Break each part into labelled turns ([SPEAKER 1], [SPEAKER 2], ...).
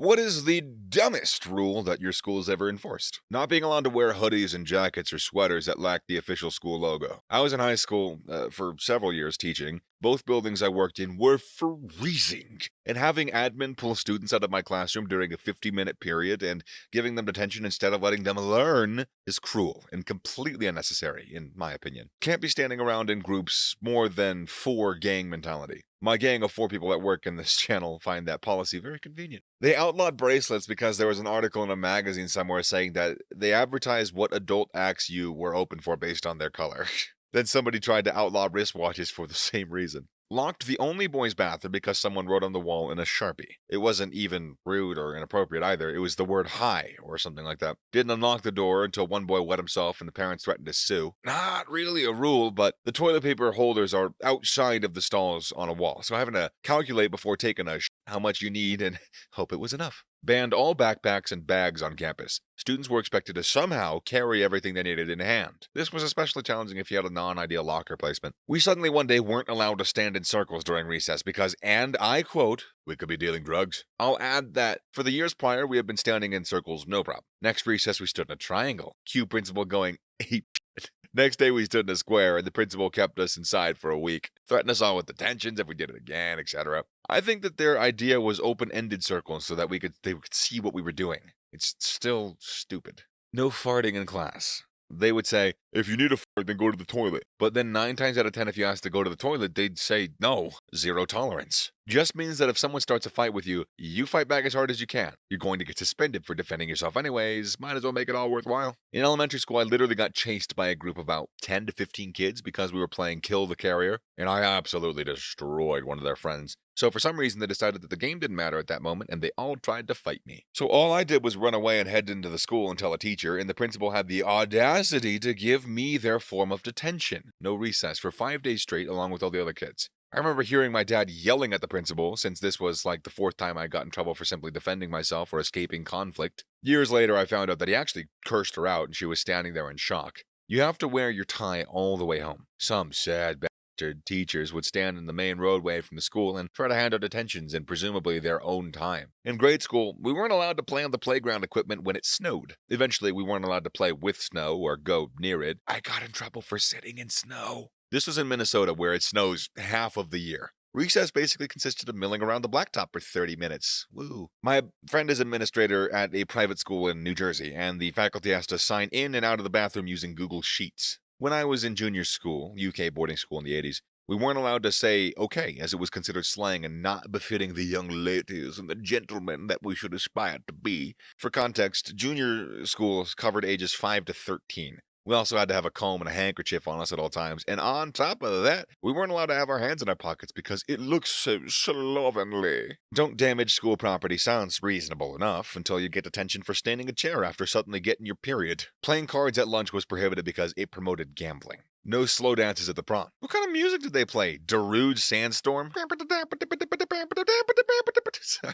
[SPEAKER 1] What is the dumbest rule that your school has ever enforced? Not being allowed to wear hoodies and jackets or sweaters that lack the official school logo. I was in high school for several years teaching. Both buildings I worked in were freezing, and having admin pull students out of my classroom during a 50-minute period and giving them detention instead of letting them learn is cruel and completely unnecessary, in my opinion. Can't be standing around in groups more than 4 gang mentality. My gang of 4 people at work in this channel find that policy very convenient. They outlawed bracelets because there was an article in a magazine somewhere saying that they advertised what adult acts you were open for based on their color. Then somebody tried to outlaw wristwatches for the same reason. Locked the only boys' bathroom because someone wrote on the wall in a Sharpie. It wasn't even rude or inappropriate either. It was the word hi or something like that. Didn't unlock the door until one boy wet himself and the parents threatened to sue. Not really a rule, but the toilet paper holders are outside of the stalls on a wall. So having to calculate before taking a how much you need and hope it was enough. Banned all backpacks and bags on campus. Students were expected to somehow carry everything they needed in hand. This was especially challenging if you had a non-ideal locker placement. We suddenly one day weren't allowed to stand in circles during recess because, and I quote, we could be dealing drugs. I'll add that for the years prior, we had been standing in circles no problem. Next recess, we stood in a triangle. Cue principal going, ape shit. Next day, we stood in a square, and the principal kept us inside for a week. Threatened us all with detentions if we did it again, etc. I think that their idea was open-ended circles so that they could see what we were doing. It's still stupid. No farting in class. They would say, if you need a fart, then go to the toilet. But then 9 times out of 10, if you asked to go to the toilet, they'd say, no, zero tolerance. Just means that if someone starts a fight with you, you fight back as hard as you can. You're going to get suspended for defending yourself anyways. Might as well make it all worthwhile. In elementary school, I literally got chased by a group of about 10 to 15 kids because we were playing Kill the Carrier, and I absolutely destroyed one of their friends. So for some reason, they decided that the game didn't matter at that moment, and they all tried to fight me. So all I did was run away and head into the school and tell a teacher, and the principal had the audacity to give me their form of detention. No recess for 5 days straight, along with all the other kids. I remember hearing my dad yelling at the principal, since this was like the 4th time I got in trouble for simply defending myself or escaping conflict. Years later, I found out that he actually cursed her out, and she was standing there in shock. You have to wear your tie all the way home. Some sad bastard teachers would stand in the main roadway from the school and try to hand out detentions in presumably their own time. In grade school, we weren't allowed to play on the playground equipment when it snowed. Eventually, we weren't allowed to play with snow or go near it. I got in trouble for sitting in snow. This was in Minnesota, where it snows half of the year. Recess basically consisted of milling around the blacktop for 30 minutes. Woo. My friend is administrator at a private school in New Jersey, and the faculty has to sign in and out of the bathroom using Google Sheets. When I was in junior school, UK boarding school in the 80s, we weren't allowed to say okay, as it was considered slang and not befitting the young ladies and the gentlemen that we should aspire to be. For context, junior schools covered ages 5 to 13. We also had to have a comb and a handkerchief on us at all times, and on top of that, we weren't allowed to have our hands in our pockets because it looks so slovenly. Don't damage school property sounds reasonable enough until you get detention for standing a chair after suddenly getting your period. Playing cards at lunch was prohibited because it promoted gambling. No slow dances at the prom. What kind of music did they play? Darude Sandstorm?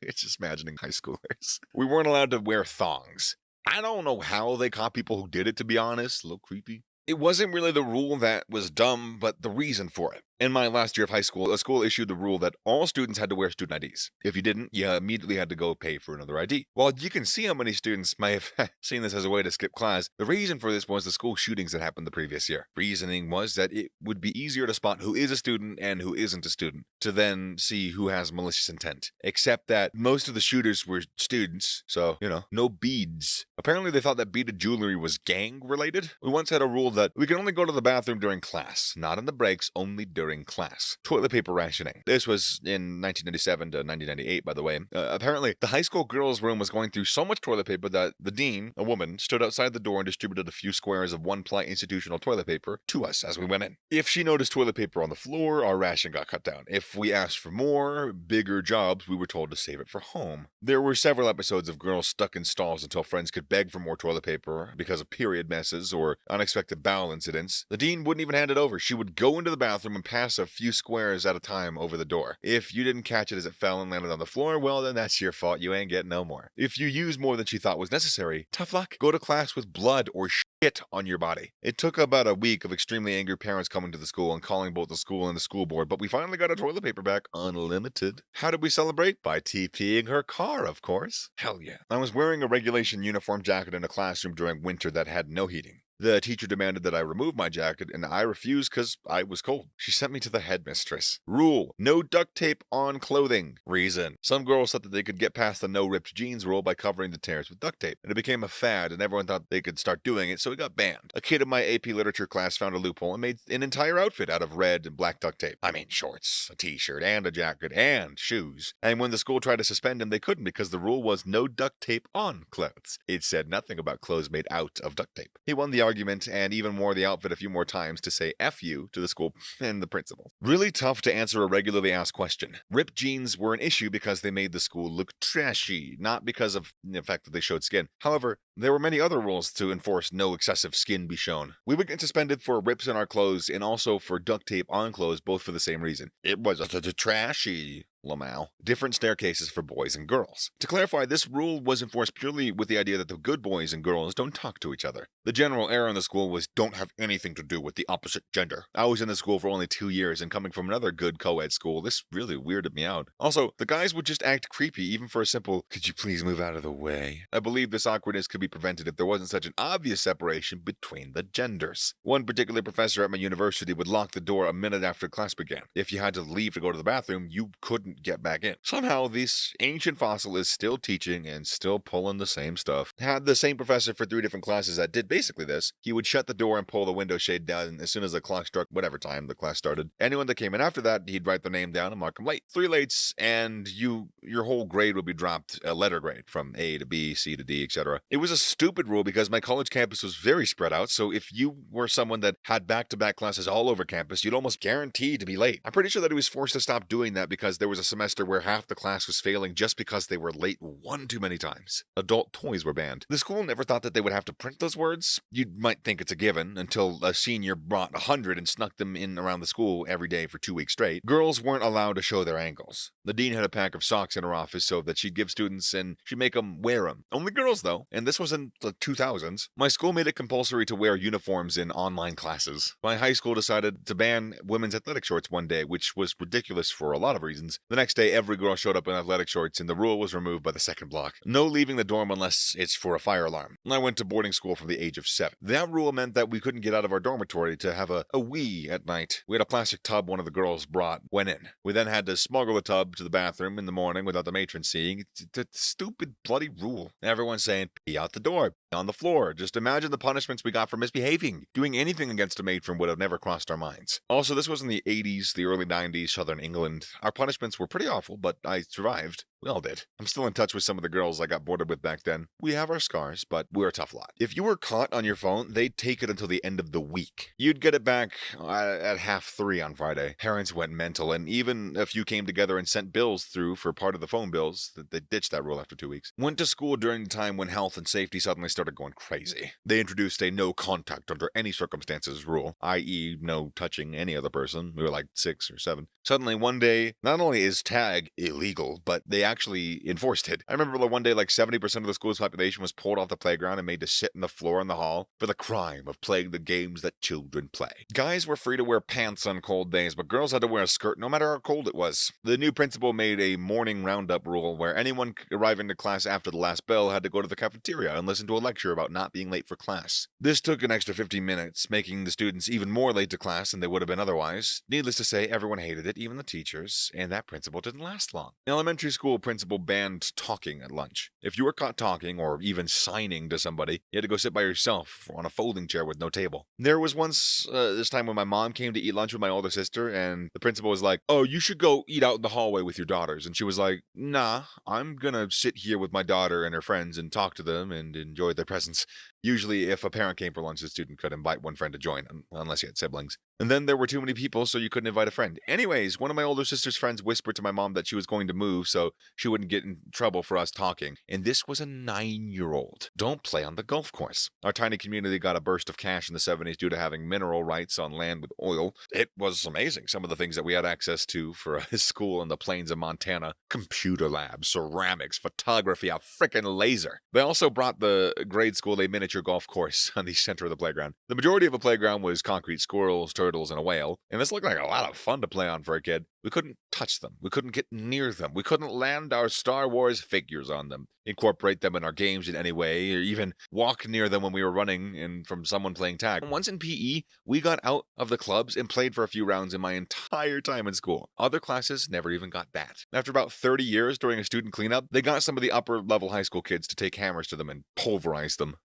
[SPEAKER 1] It's just imagining high schoolers. We weren't allowed to wear thongs. I don't know how they caught people who did it, to be honest. A little creepy. It wasn't really the rule that was dumb, but the reason for it. In my last year of high school, a school issued the rule that all students had to wear student IDs. If you didn't, you immediately had to go pay for another ID. While you can see how many students may have seen this as a way to skip class, the reason for this was the school shootings that happened the previous year. Reasoning was that it would be easier to spot who is a student and who isn't a student, to then see who has malicious intent. Except that most of the shooters were students, so, no beads. Apparently they thought that beaded jewelry was gang-related. We once had a rule that we can only go to the bathroom during class, not in the breaks, only during class. Toilet paper rationing. This was in 1997 to 1998, by the way. Apparently, the high school girls' room was going through so much toilet paper that the dean, a woman, stood outside the door and distributed a few squares of one-ply institutional toilet paper to us as we went in. If she noticed toilet paper on the floor, our ration got cut down. If we asked for more, bigger jobs, we were told to save it for home. There were several episodes of girls stuck in stalls until friends could beg for more toilet paper because of period messes or unexpected bowel incidents. The dean wouldn't even hand it over. She would go into the bathroom and pass a few squares at a time over the door. If you didn't catch it as it fell and landed on the floor, well, then that's your fault. You ain't getting no more. If you used more than she thought was necessary, tough luck. Go to class with blood or shit on your body. It took about a week of extremely angry parents coming to the school and calling both the school and the school board, but we finally got our toilet paper back unlimited. How did we celebrate? By TPing her car, of course. Hell yeah. I was wearing a regulation uniform jacket in a classroom during winter that had no heating. The teacher demanded that I remove my jacket, and I refused because I was cold. She sent me to the headmistress. Rule: no duct tape on clothing. Reason: some girls thought that they could get past the no ripped jeans rule by covering the tears with duct tape, and it became a fad, and everyone thought they could start doing it, so it got banned. A kid in my AP literature class found a loophole and made an entire outfit out of red and black duct tape. I mean, shorts, a t-shirt, and a jacket, and shoes. And when the school tried to suspend him, they couldn't because the rule was no duct tape on clothes. It said nothing about clothes made out of duct tape. He won the argument and even wore the outfit a few more times to say F you to the school and the principal. Really tough to answer a regularly asked question. Ripped jeans were an issue because they made the school look trashy, not because of the fact that they showed skin. However, there were many other rules to enforce no excessive skin be shown. We would get suspended for rips in our clothes and also for duct tape on clothes, both for the same reason. It was trashy. Lamau. Different staircases for boys and girls. To clarify, this rule was enforced purely with the idea that the good boys and girls don't talk to each other. The general error in the school was don't have anything to do with the opposite gender. I was in the school for only 2 years, and coming from another good co-ed school, this really weirded me out. Also, the guys would just act creepy even for a simple, could you please move out of the way? I believe this awkwardness could be prevented if there wasn't such an obvious separation between the genders. One particular professor at my university would lock the door a minute after class began. If you had to leave to go to the bathroom, you couldn't get back in. Somehow, this ancient fossil is still teaching and still pulling the same stuff. Had the same professor for 3 different classes that did basically this. He would shut the door and pull the window shade down as soon as the clock struck whatever time the class started. Anyone that came in after that, he'd write their name down and mark them late. 3 lates, and your whole grade would be dropped a letter grade from A to B, C to D, etc. It was a stupid rule because my college campus was very spread out, so if you were someone that had back-to-back classes all over campus, you'd almost guarantee to be late. I'm pretty sure that he was forced to stop doing that because there was a semester where half the class was failing just because they were late one too many times. Adult toys were banned. The school never thought that they would have to print those words. You might think it's a given until a senior brought 100 and snuck them in around the school every day for 2 weeks straight. Girls weren't allowed to show their ankles. The dean had a pack of socks in her office so that she'd give students and she'd make them wear them. Only girls though, and this was in the 2000s. My school made it compulsory to wear uniforms in online classes. My high school decided to ban women's athletic shorts one day, which was ridiculous for a lot of reasons. The next day, every girl showed up in athletic shorts and the rule was removed by the second block. No leaving the dorm unless it's for a fire alarm. I went to boarding school from the age of 7. That rule meant that we couldn't get out of our dormitory to have a wee at night. We had a plastic tub one of the girls brought went in. We then had to smuggle the tub to the bathroom in the morning without the matron seeing. It's a stupid bloody rule. Everyone's saying, pee out the door, pee on the floor. Just imagine the punishments we got for misbehaving. Doing anything against a matron would have never crossed our minds. Also, this was in the 80s, the early 90s, southern England. Our punishments were pretty awful, but I survived. We all did. I'm still in touch with some of the girls I got boarded with back then. We have our scars, but we're a tough lot. If you were caught on your phone, they'd take it until the end of the week. You'd get it back at 2:30 on Friday. Parents went mental, and even a few came together and sent bills through for part of the phone bills. They ditched that rule after 2 weeks. Went to school during the time when health and safety suddenly started going crazy. They introduced a no contact under any circumstances rule, i.e. no touching any other person. We were like 6 or 7. Suddenly, one day, not only is tag illegal, but they actually enforced it. I remember one day like 70% of the school's population was pulled off the playground and made to sit in the floor in the hall for the crime of playing the games that children play. Guys were free to wear pants on cold days, but girls had to wear a skirt no matter how cold it was. The new principal made a morning roundup rule where anyone arriving to class after the last bell had to go to the cafeteria and listen to a lecture about not being late for class. This took an extra 15 minutes, making the students even more late to class than they would have been otherwise. Needless to say, everyone hated it, even the teachers, and that principal didn't last long. Elementary school principal banned talking at lunch. If you were caught talking or even signing to somebody, you had to go sit by yourself on a folding chair with no table. There was once this time when my mom came to eat lunch with my older sister, and the principal was like, "Oh, you should go eat out in the hallway with your daughters." And she was like, "Nah, I'm gonna sit here with my daughter and her friends and talk to them and enjoy their presence." Usually, if a parent came for lunch, the student could invite one friend to join, unless he had siblings. And then there were too many people, so you couldn't invite a friend. Anyways, one of my older sister's friends whispered to my mom that she was going to move so she wouldn't get in trouble for us talking. And this was a 9-year-old. Don't play on the golf course. Our tiny community got a burst of cash in the 70s due to having mineral rights on land with oil. It was amazing, some of the things that we had access to for a school in the plains of Montana. Computer labs, ceramics, photography, a frickin' laser. They also brought the grade school a miniature miniature golf course on the center of the playground. The majority of the playground was concrete squirrels, turtles, and a whale, and this looked like a lot of fun to play on for a kid. We couldn't touch them. We couldn't get near them. We couldn't land our Star Wars figures on them, incorporate them in our games in any way, or even walk near them when we were running and from someone playing tag. Once in PE, we got out of the clubs and played for a few rounds in my entire time in school. Other classes never even got that. After about 30 years during a student cleanup, they got some of the upper level high school kids to take hammers to them and pulverize them.